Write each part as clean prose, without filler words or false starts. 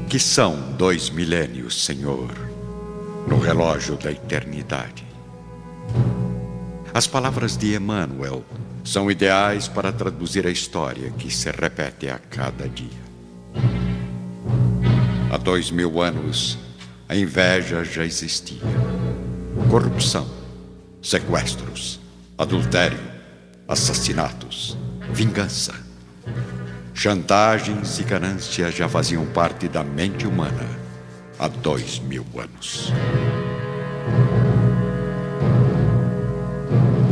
Que são 2 milênios, Senhor, no relógio da eternidade? As palavras de Emmanuel são ideais para traduzir a história que se repete a cada dia. Há 2000 anos, a inveja já existia. Corrupção, sequestros, adultério, assassinatos, vingança, chantagens e ganância já faziam parte da mente humana há 2000 anos.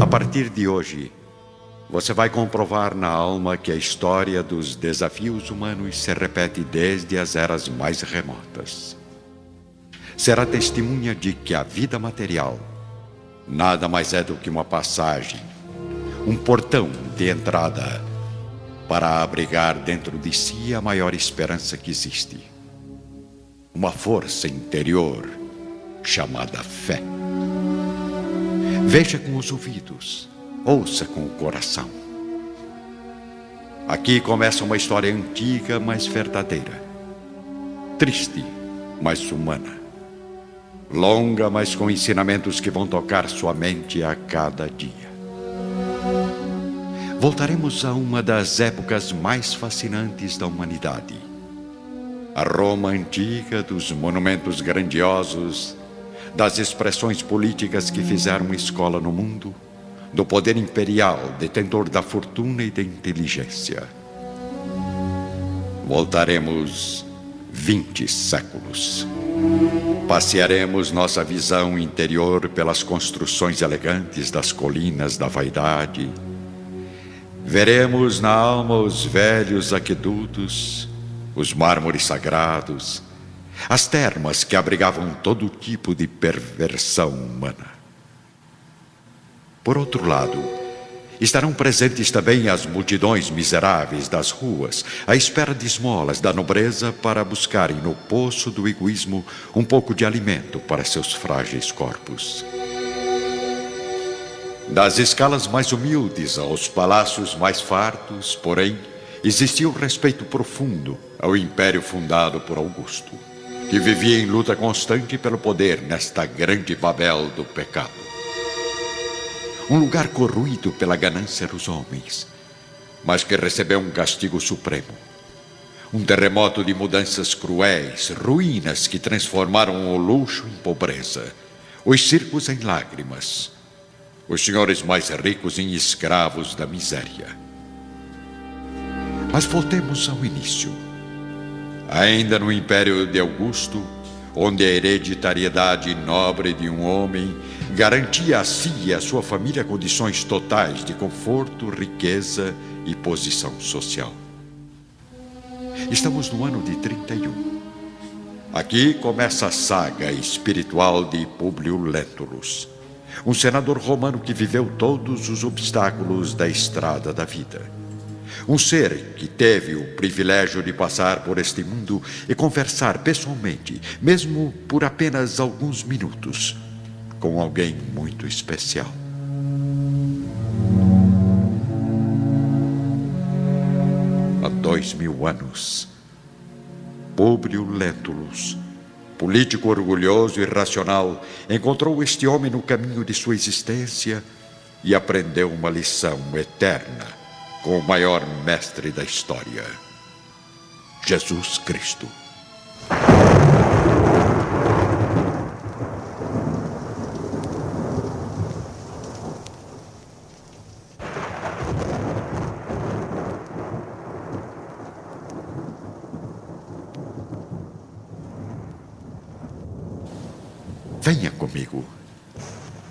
A partir de hoje, você vai comprovar na alma que a história dos desafios humanos se repete desde as eras mais remotas. Será testemunha de que a vida material nada mais é do que uma passagem, um portão de entrada para abrigar dentro de si a maior esperança que existe. Uma força interior chamada fé. Veja com os ouvidos, ouça com o coração. Aqui começa uma história antiga, mas verdadeira. Triste, mas humana. Longa, mas com ensinamentos que vão tocar sua mente a cada dia. Voltaremos a uma das épocas mais fascinantes da humanidade. A Roma antiga, dos monumentos grandiosos, das expressões políticas que fizeram escola no mundo, do poder imperial, detentor da fortuna e da inteligência. Voltaremos 20 séculos. Passearemos nossa visão interior pelas construções elegantes das colinas da vaidade. Veremos na alma os velhos aquedutos, os mármores sagrados, as termas que abrigavam todo tipo de perversão humana. Por outro lado, estarão presentes também as multidões miseráveis das ruas, à espera de esmolas da nobreza para buscarem no poço do egoísmo um pouco de alimento para seus frágeis corpos. Das escalas mais humildes aos palácios mais fartos, porém, existia um respeito profundo ao império fundado por Augusto, que vivia em luta constante pelo poder nesta grande Babel do pecado. Um lugar corroído pela ganância dos homens, mas que recebeu um castigo supremo. Um terremoto de mudanças cruéis, ruínas que transformaram o luxo em pobreza, os circos em lágrimas, os senhores mais ricos em escravos da miséria. Mas voltemos ao início. Ainda no Império de Augusto, onde a hereditariedade nobre de um homem garantia a si e a sua família condições totais de conforto, riqueza e posição social. Estamos no ano de 31. Aqui começa a saga espiritual de Públio Lentulus, um senador romano que viveu todos os obstáculos da estrada da vida. Um ser que teve o privilégio de passar por este mundo e conversar pessoalmente, mesmo por apenas alguns minutos, com alguém muito especial. Há 2000 anos, Públio Lentulus, político orgulhoso e racional, encontrou este homem no caminho de sua existência e aprendeu uma lição eterna com o maior mestre da história, Jesus Cristo. Venha comigo.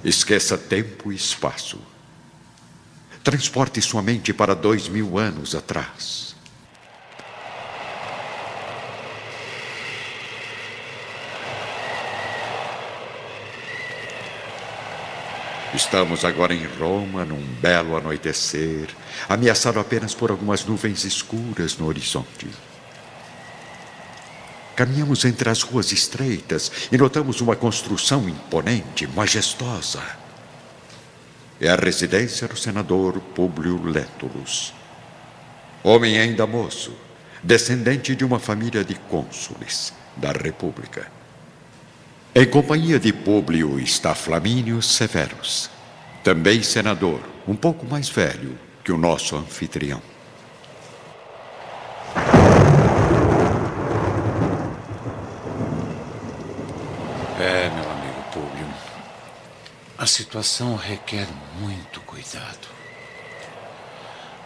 Esqueça tempo e espaço. Transporte sua mente para 2000 anos atrás. Estamos agora em Roma, num belo anoitecer, ameaçado apenas por algumas nuvens escuras no horizonte. Caminhamos entre as ruas estreitas e notamos uma construção imponente, majestosa. É a residência do senador Públio Lentulus. Homem ainda moço, descendente de uma família de cônsules da República. Em companhia de Públio está Flamínio Severus, também senador, um pouco mais velho que o nosso anfitrião. Meu amigo Públio, a situação requer muito cuidado.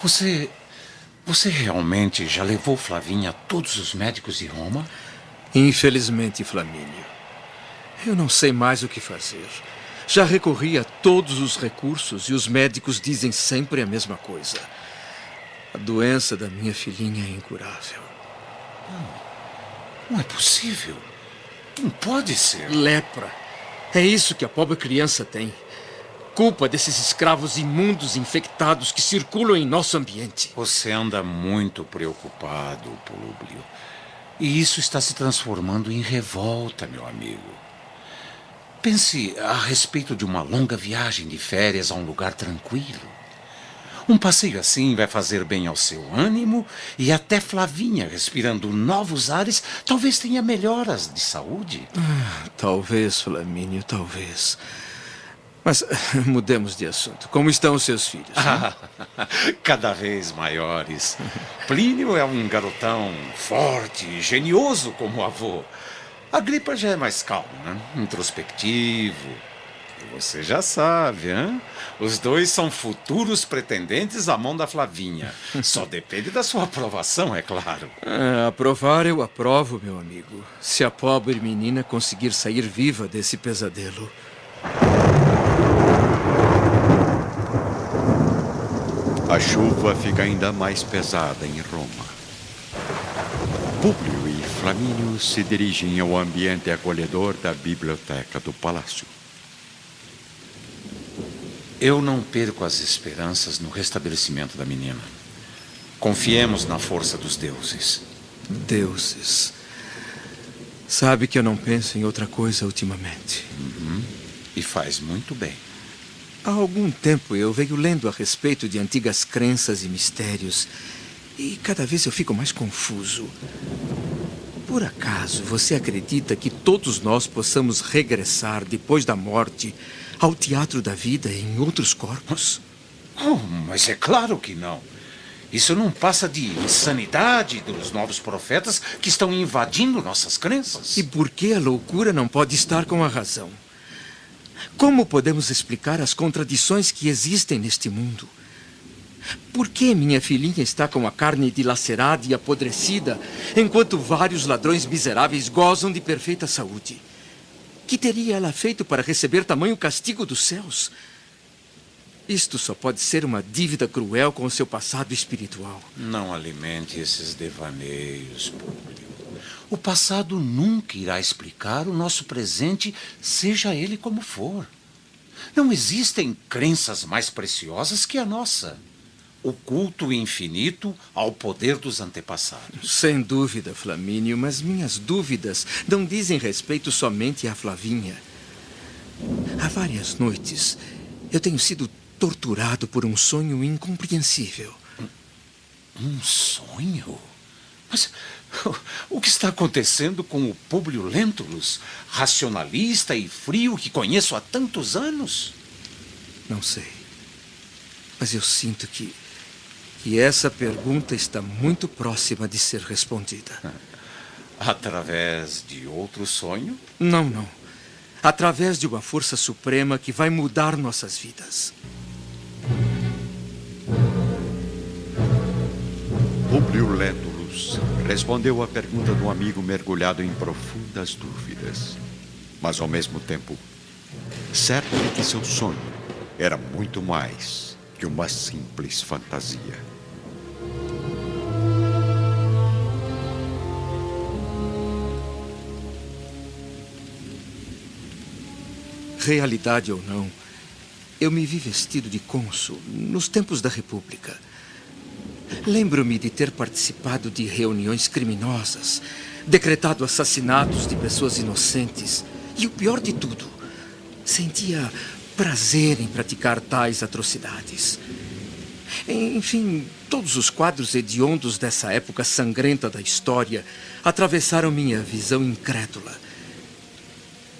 Você realmente já levou Flavinha a todos os médicos de Roma? Infelizmente, Flamínio. Eu não sei mais o que fazer. Já recorri a todos os recursos e os médicos dizem sempre a mesma coisa. A doença da minha filhinha é incurável. Não é possível. Não pode ser. Lepra. É isso que a pobre criança tem. Culpa desses escravos imundos infectados que circulam em nosso ambiente. Você anda muito preocupado, Públio. E isso está se transformando em revolta, meu amigo. Pense a respeito de uma longa viagem de férias a um lugar tranquilo. Um passeio assim vai fazer bem ao seu ânimo e até Flavinha, respirando novos ares, talvez tenha melhoras de saúde. Talvez, Flamínio, talvez. Mas mudemos de assunto. Como estão os seus filhos? Cada vez maiores. Plínio é um garotão forte e genioso como o avô. Agripa já é mais calmo, né? Introspectivo. E você já sabe, hein? Os dois são futuros pretendentes à mão da Flavinha. Só depende da sua aprovação, é claro. Aprovar eu aprovo, meu amigo. Se a pobre menina conseguir sair viva desse pesadelo. A chuva fica ainda mais pesada em Roma. Públio e Flamínio se dirigem ao ambiente acolhedor da biblioteca do palácio. Eu não perco as esperanças no restabelecimento da menina. Confiemos na força dos deuses. Deuses. Sabe que eu não penso em outra coisa ultimamente. E faz muito bem. Há algum tempo eu venho lendo a respeito de antigas crenças e mistérios. E cada vez eu fico mais confuso. Por acaso você acredita que todos nós possamos regressar depois da morte ao teatro da vida em outros corpos? Mas é claro que não. Isso não passa de insanidade dos novos profetas que estão invadindo nossas crenças. E por que a loucura não pode estar com a razão? Como podemos explicar as contradições que existem neste mundo? Por que minha filhinha está com a carne dilacerada e apodrecida, enquanto vários ladrões miseráveis gozam de perfeita saúde? Que teria ela feito para receber tamanho castigo dos céus? Isto só pode ser uma dívida cruel com o seu passado espiritual. Não alimente esses devaneios, Públio. O passado nunca irá explicar o nosso presente, seja ele como for. Não existem crenças mais preciosas que a nossa. O culto infinito ao poder dos antepassados. Sem dúvida, Flamínio, mas minhas dúvidas não dizem respeito somente à Flavinha. Há várias noites eu tenho sido torturado por um sonho incompreensível. Um sonho? Mas o que está acontecendo com o Públio Lentulus, racionalista e frio que conheço há tantos anos? Não sei. Mas eu sinto que essa pergunta está muito próxima de ser respondida. Através de outro sonho? Não. Através de uma força suprema que vai mudar nossas vidas. Públio Lentulus respondeu à pergunta do amigo mergulhado em profundas dúvidas, mas ao mesmo tempo certo de que seu sonho era muito mais que uma simples fantasia. Realidade ou não, eu me vi vestido de cônsul nos tempos da República. Lembro-me de ter participado de reuniões criminosas, decretado assassinatos de pessoas inocentes. E o pior de tudo, sentia prazer em praticar tais atrocidades. Enfim, todos os quadros hediondos dessa época sangrenta da história atravessaram minha visão incrédula.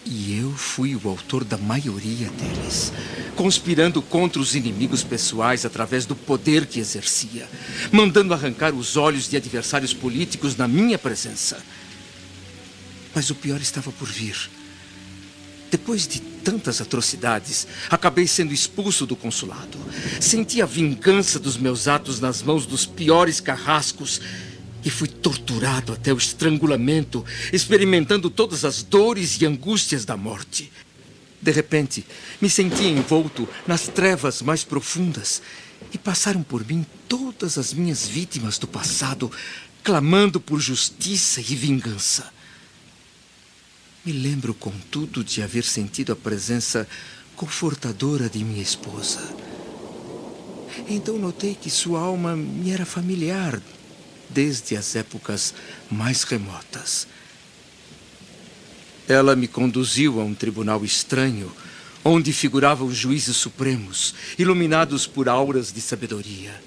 E eu fui o autor da maioria deles, conspirando contra os inimigos pessoais através do poder que exercia, mandando arrancar os olhos de adversários políticos na minha presença. Mas o pior estava por vir. Depois de tantas atrocidades, acabei sendo expulso do consulado. Senti a vingança dos meus atos nas mãos dos piores carrascos e fui torturado até o estrangulamento, experimentando todas as dores e angústias da morte. De repente, me senti envolto nas trevas mais profundas e passaram por mim todas as minhas vítimas do passado, clamando por justiça e vingança. Me lembro, contudo, de haver sentido a presença confortadora de minha esposa. Então notei que sua alma me era familiar desde as épocas mais remotas. Ela me conduziu a um tribunal estranho, onde figuravam juízes supremos, iluminados por auras de sabedoria.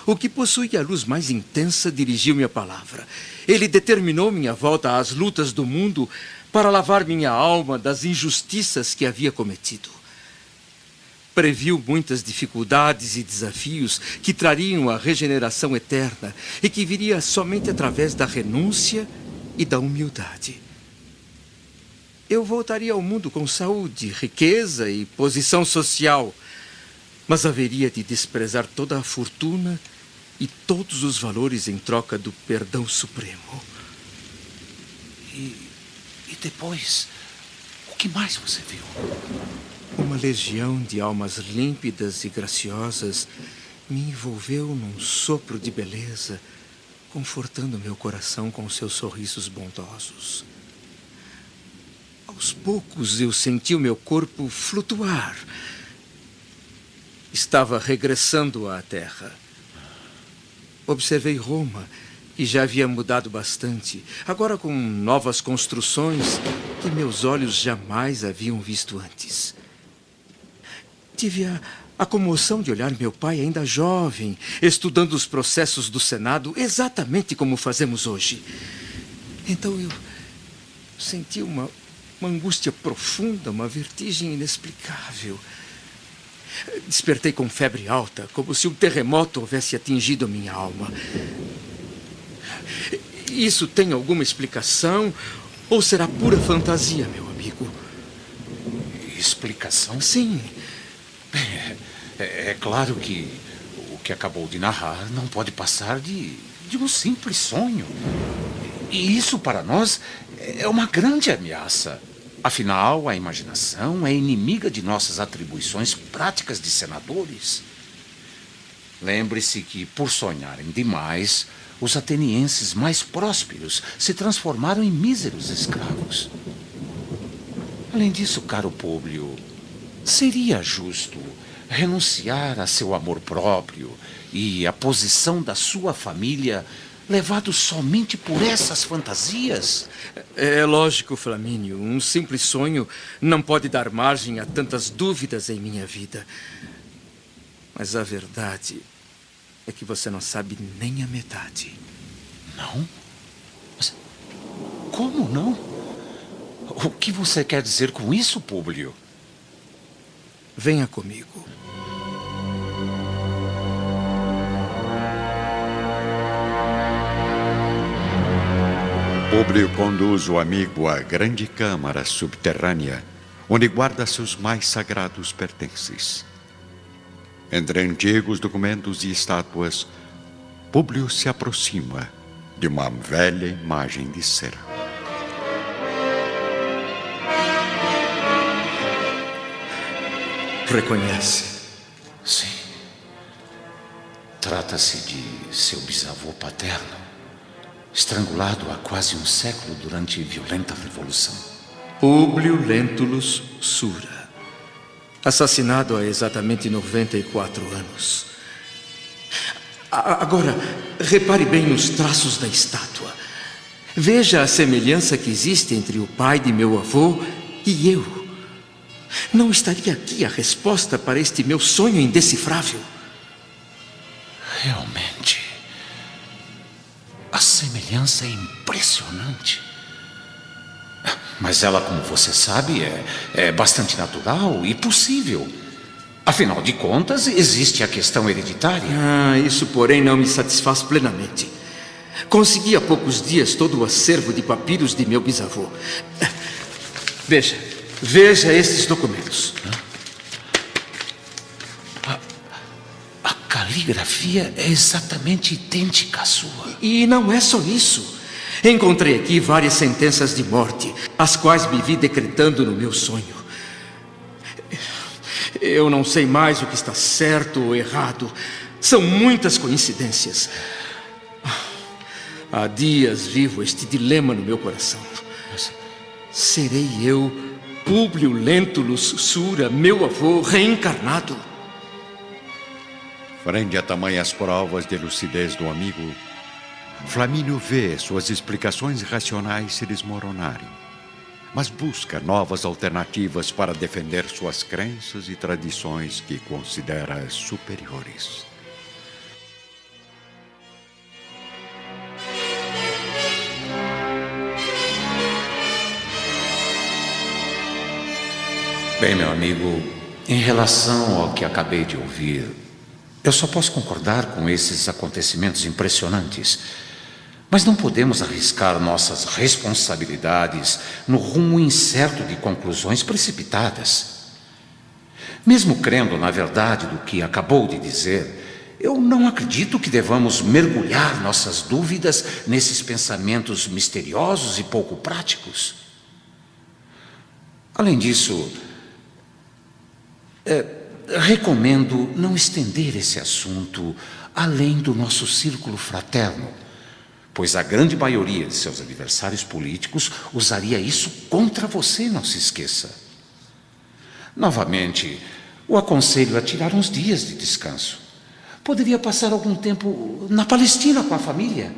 O que possuía a luz mais intensa dirigiu-me a palavra. Ele determinou minha volta às lutas do mundo para lavar minha alma das injustiças que havia cometido. Previu muitas dificuldades e desafios que trariam a regeneração eterna e que viria somente através da renúncia e da humildade. Eu voltaria ao mundo com saúde, riqueza e posição social, mas haveria de desprezar toda a fortuna e todos os valores em troca do perdão supremo. E depois, o que mais você viu? Uma legião de almas límpidas e graciosas me envolveu num sopro de beleza, confortando meu coração com seus sorrisos bondosos. Aos poucos eu senti o meu corpo flutuar. Estava regressando à terra. Observei Roma, que já havia mudado bastante, agora com novas construções que meus olhos jamais haviam visto antes. Tive a comoção de olhar meu pai ainda jovem, estudando os processos do Senado exatamente como fazemos hoje. Então eu senti uma angústia profunda, uma vertigem inexplicável. Despertei com febre alta, como se um terremoto houvesse atingido a minha alma. Isso tem alguma explicação ou será pura fantasia, meu amigo? Explicação? Sim. É claro que o que acabou de narrar não pode passar de um simples sonho. E isso, para nós, é uma grande ameaça. Afinal, a imaginação é inimiga de nossas atribuições práticas de senadores. Lembre-se que, por sonharem demais, os atenienses mais prósperos se transformaram em míseros escravos. Além disso, caro Públio, seria justo renunciar a seu amor próprio e à posição da sua família levado somente por essas fantasias? É lógico, Flamínio. Um simples sonho não pode dar margem a tantas dúvidas em minha vida. Mas a verdade é que você não sabe nem a metade. Não? Mas como não? O que você quer dizer com isso, Públio? Venha comigo. Públio conduz o amigo à grande câmara subterrânea, onde guarda seus mais sagrados pertences. Entre antigos documentos e estátuas, Públio se aproxima de uma velha imagem de cera. Reconhece? Sim. Trata-se de seu bisavô paterno, estrangulado há quase um século durante violenta revolução. Públio Lentulus Sura. Assassinado há exatamente 94 anos. Agora, repare bem nos traços da estátua. Veja a semelhança que existe entre o pai de meu avô e eu. Não estaria aqui a resposta para este meu sonho indecifrável? Realmente, a semelhança é impressionante. Mas ela, como você sabe, é bastante natural e possível. Afinal de contas, existe a questão hereditária. Isso, porém, não me satisfaz plenamente. Consegui há poucos dias todo o acervo de papiros de meu bisavô. Veja estes documentos. A caligrafia é exatamente idêntica à sua. E não é só isso. Encontrei aqui várias sentenças de morte, as quais me vi decretando no meu sonho. Eu não sei mais o que está certo ou errado. São muitas coincidências. Há dias vivo este dilema no meu coração. Serei eu, Públio Lentulus Sura, meu avô, reencarnado? Frente a tamanhas provas de lucidez do amigo, Flamínio vê suas explicações racionais se desmoronarem, mas busca novas alternativas para defender suas crenças e tradições que considera superiores. Bem, meu amigo, em relação ao que acabei de ouvir, eu só posso concordar com esses acontecimentos impressionantes. Mas não podemos arriscar nossas responsabilidades no rumo incerto de conclusões precipitadas. Mesmo crendo na verdade do que acabou de dizer, eu não acredito que devamos mergulhar nossas dúvidas nesses pensamentos misteriosos e pouco práticos. Além disso, recomendo não estender esse assunto além do nosso círculo fraterno, pois a grande maioria de seus adversários políticos usaria isso contra você, não se esqueça. Novamente, o aconselho a tirar uns dias de descanso. Poderia passar algum tempo na Palestina com a família.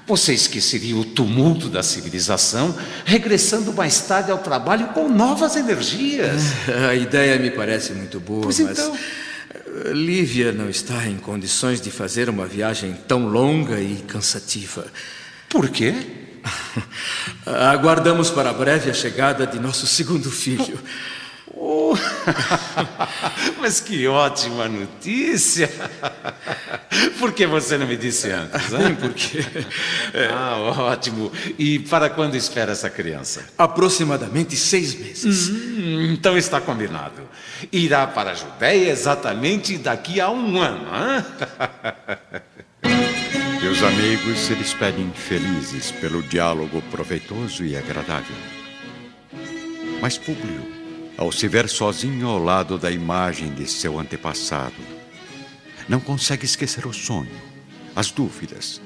Você esqueceria o tumulto da civilização, regressando mais tarde ao trabalho com novas energias. A ideia me parece muito boa, pois mas então, Lívia não está em condições de fazer uma viagem tão longa e cansativa. Por quê? Aguardamos para breve a chegada de nosso segundo filho. Oh, mas que ótima notícia! Por que você não me disse antes? Hein? Porque... ótimo. E para quando espera essa criança? Aproximadamente 6 meses. Então está combinado. Irá para a Judéia exatamente daqui a 1 ano. E os amigos se despedem felizes pelo diálogo proveitoso e agradável. Mas Públio, ao se ver sozinho ao lado da imagem de seu antepassado, não consegue esquecer o sonho, as dúvidas,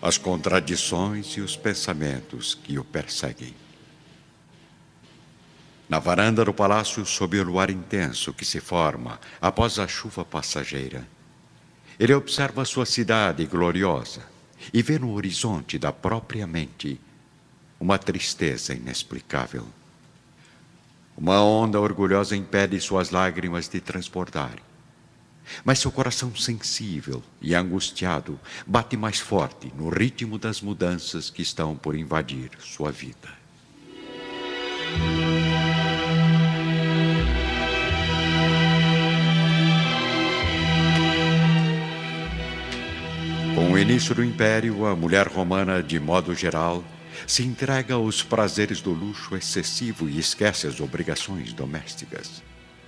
as contradições e os pensamentos que o perseguem. Na varanda do palácio, sob o luar intenso que se forma após a chuva passageira, ele observa sua cidade gloriosa e vê no horizonte da própria mente uma tristeza inexplicável. Uma onda orgulhosa impede suas lágrimas de transbordarem. Mas seu coração sensível e angustiado bate mais forte no ritmo das mudanças que estão por invadir sua vida. Com o início do Império, a mulher romana, de modo geral, se entrega aos prazeres do luxo excessivo e esquece as obrigações domésticas.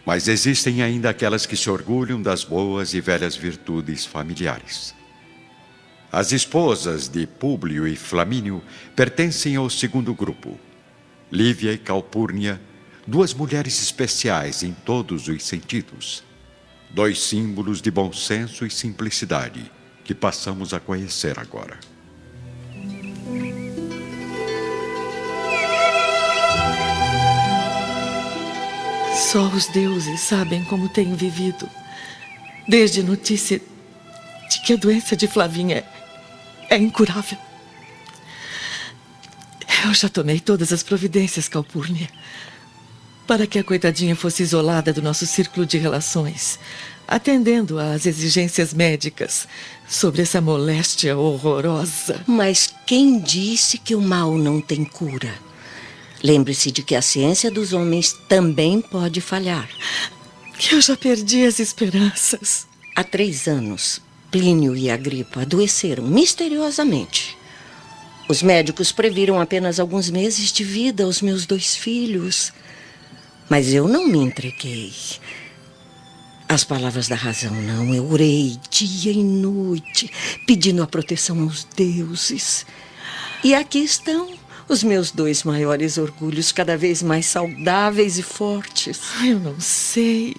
Mas existem ainda aquelas que se orgulham das boas e velhas virtudes familiares. As esposas de Públio e Flamínio pertencem ao segundo grupo. Lívia e Calpurnia, 2 mulheres especiais em todos os sentidos. 2 símbolos de bom senso e simplicidade que passamos a conhecer agora. Só os deuses sabem como tenho vivido, desde a notícia de que a doença de Flavinha é incurável. Eu já tomei todas as providências, Calpurnia, para que a coitadinha fosse isolada do nosso círculo de relações, atendendo às exigências médicas sobre essa moléstia horrorosa. Mas quem disse que o mal não tem cura? Lembre-se de que a ciência dos homens também pode falhar. Eu já perdi as esperanças. Há 3 anos, Plínio e Agripa adoeceram misteriosamente. Os médicos previram apenas alguns meses de vida aos meus 2 filhos. Mas eu não me entreguei. As palavras da razão não. Eu orei dia e noite, pedindo a proteção aos deuses. E aqui estão os meus 2 maiores orgulhos, cada vez mais saudáveis e fortes. Eu não sei.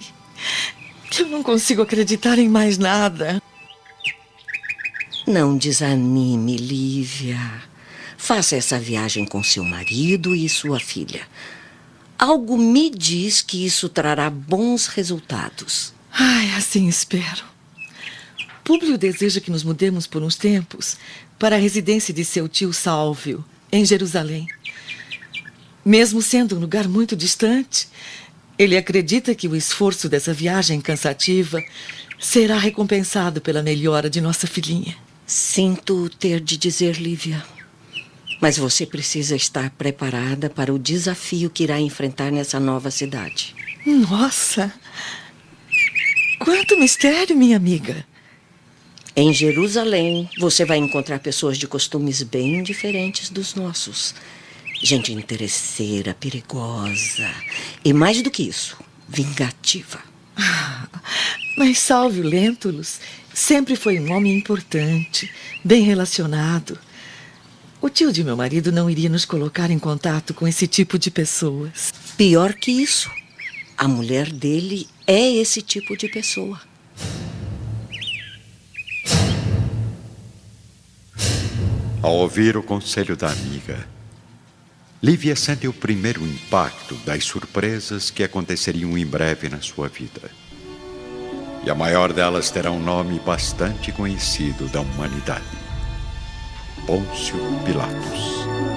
Eu não consigo acreditar em mais nada. Não desanime, Lívia. Faça essa viagem com seu marido e sua filha. Algo me diz que isso trará bons resultados. Ai, assim espero. Públio deseja que nos mudemos por uns tempos para a residência de seu tio Sálvio, em Jerusalém. Mesmo sendo um lugar muito distante, ele acredita que o esforço dessa viagem cansativa será recompensado pela melhora de nossa filhinha. Sinto ter de dizer, Lívia, mas você precisa estar preparada para o desafio que irá enfrentar nessa nova cidade. Nossa! Quanto mistério, minha amiga! Em Jerusalém, você vai encontrar pessoas de costumes bem diferentes dos nossos. Gente interesseira, perigosa e, mais do que isso, vingativa. Mas Sálvio Lentulus sempre foi um homem importante, bem relacionado. O tio de meu marido não iria nos colocar em contato com esse tipo de pessoas. Pior que isso, a mulher dele é esse tipo de pessoa. Ao ouvir o conselho da amiga, Lívia sente o primeiro impacto das surpresas que aconteceriam em breve na sua vida. E a maior delas terá um nome bastante conhecido da humanidade: Pôncio Pilatos.